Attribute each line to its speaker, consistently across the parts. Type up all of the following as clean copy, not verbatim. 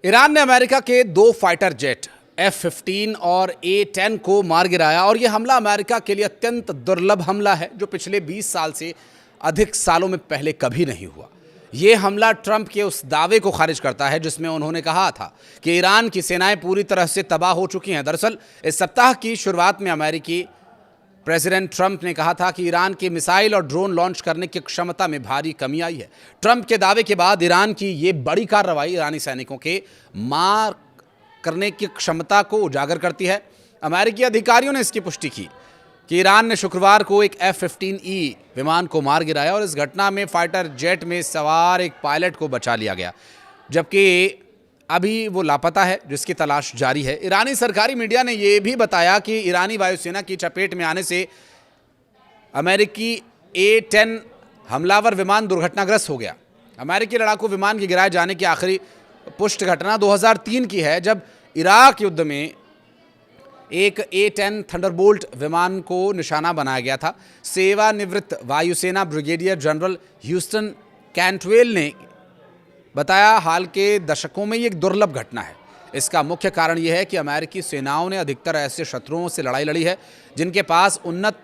Speaker 1: Iran ने America के 2 fighter jet F-15 और A-10 को मार गिराया और यह हमला अमेरिका के लिए अत्यंत दुर्लभ हमला है जो पिछले 20 साल से अधिक सालों में पहले कभी नहीं हुआ। यह हमला ट्रंप के उस दावे को खारिज करता है जिसमें उन्होंने कहा था कि ईरान की सेनाएं पूरी तरह से तबाह हो चुकी हैं। दरअसल इस सप्ताह की शुरुआत में अमेरिकी प्रेसिडेंट ट्रंप ने कहा था कि ईरान की मिसाइल और ड्रोन लॉन्च करने की क्षमता में भारी कमी आई है। ट्रंप के दावे के बाद ईरान की ये बड़ी कार्रवाई ईरानी सैनिकों के मार करने की क्षमता को उजागर करती है। अमेरिकी अधिकारियों ने इसकी पुष्टि की कि ईरान ने शुक्रवार को एक F-15E विमान को मार गिराया और इस घटना में फाइटर जेट में सवार एक पायलट को बचा लिया गया, जबकि अभी वो लापता है जिसकी तलाश जारी है। ईरानी सरकारी मीडिया ने यह भी बताया कि ईरानी वायुसेना की चपेट में आने से अमेरिकी A-10 हमलावर विमान दुर्घटनाग्रस्त हो गया। अमेरिकी लड़ाकू विमान के गिराए जाने की आखिरी पुष्ट घटना 2003 की है, जब इराक युद्ध में एक A-10 थंडरबोल्ट विमान को निशाना बनाया गया था। सेवानिवृत्त वायुसेना ब्रिगेडियर जनरल ह्यूस्टन कैंटवेल ने बताया, हाल के दशकों में ये एक दुर्लभ घटना है। इसका मुख्य कारण यह है कि अमेरिकी सेनाओं ने अधिकतर ऐसे शत्रुओं से लड़ाई लड़ी है जिनके पास उन्नत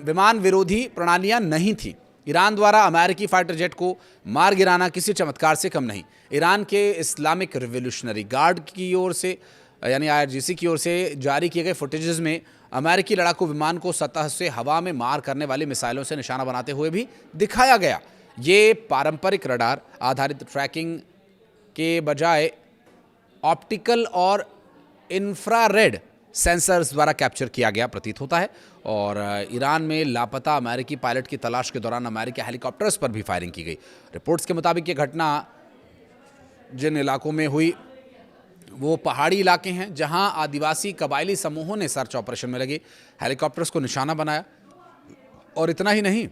Speaker 1: विमान विरोधी प्रणालियां नहीं थी। ईरान द्वारा अमेरिकी फाइटर जेट को मार गिराना किसी चमत्कार से कम नहीं। ईरान के इस्लामिक रिवोल्यूशनरी गार्ड की ओर से यानी IRGC की ओर से जारी किए गए फुटेजेस में अमेरिकी लड़ाकू विमान को सतह से हवा में मार करने वाली मिसाइलों से निशाना बनाते हुए भी दिखाया गया। ये पारंपरिक रडार आधारित ट्रैकिंग के बजाय ऑप्टिकल और इंफ्रारेड सेंसर्स द्वारा कैप्चर किया गया प्रतीत होता है। और ईरान में लापता अमेरिकी पायलट की तलाश के दौरान अमेरिकी हेलीकॉप्टर्स पर भी फायरिंग की गई। रिपोर्ट्स के मुताबिक ये घटना जिन इलाकों में हुई वो पहाड़ी इलाके हैं जहां आदिवासी कबायली समूहों ने सर्च ऑपरेशन में लगे हेलीकॉप्टर्स को निशाना बनाया। और इतना ही नहीं,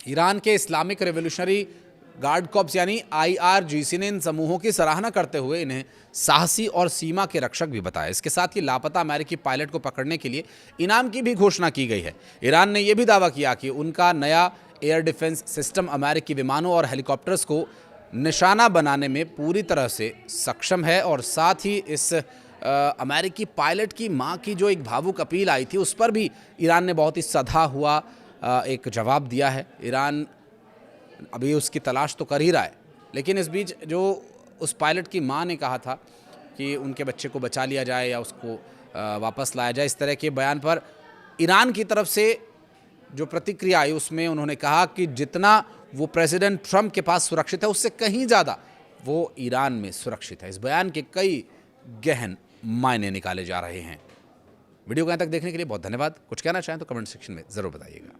Speaker 1: ईरान के इस्लामिक रिवोल्यूशनरी गार्ड कॉर्प्स यानी IRGC ने इन समूहों की सराहना करते हुए इन्हें साहसी और सीमा के रक्षक भी बताया। इसके साथ ही लापता अमेरिकी पायलट को पकड़ने के लिए इनाम की भी घोषणा की गई है। ईरान ने यह भी दावा किया कि उनका नया एयर डिफेंस सिस्टम अमेरिकी विमानों और हेलीकॉप्टर्स को निशाना बनाने में पूरी तरह से सक्षम है। और साथ ही इस अमेरिकी पायलट की मां की जो एक भावुक अपील आई थी उस पर भी ईरान ने बहुत ही सधा हुआ एक जवाब दिया है। ईरान अभी उसकी तलाश तो कर ही रहा है, लेकिन इस बीच जो उस पायलट की मां ने कहा था कि उनके बच्चे को बचा लिया जाए या उसको वापस लाया जाए, इस तरह के बयान पर ईरान की तरफ से जो प्रतिक्रिया आई उसमें उन्होंने कहा कि जितना वो प्रेसिडेंट ट्रंप के पास सुरक्षित है उससे कहीं ज़्यादा वो ईरान में सुरक्षित है। इस बयान के कई गहन मायने निकाले जा रहे हैं। वीडियो को यहाँ तक देखने के लिए बहुत धन्यवाद। कुछ कहना चाहें तो कमेंट सेक्शन में ज़रूर बताइएगा।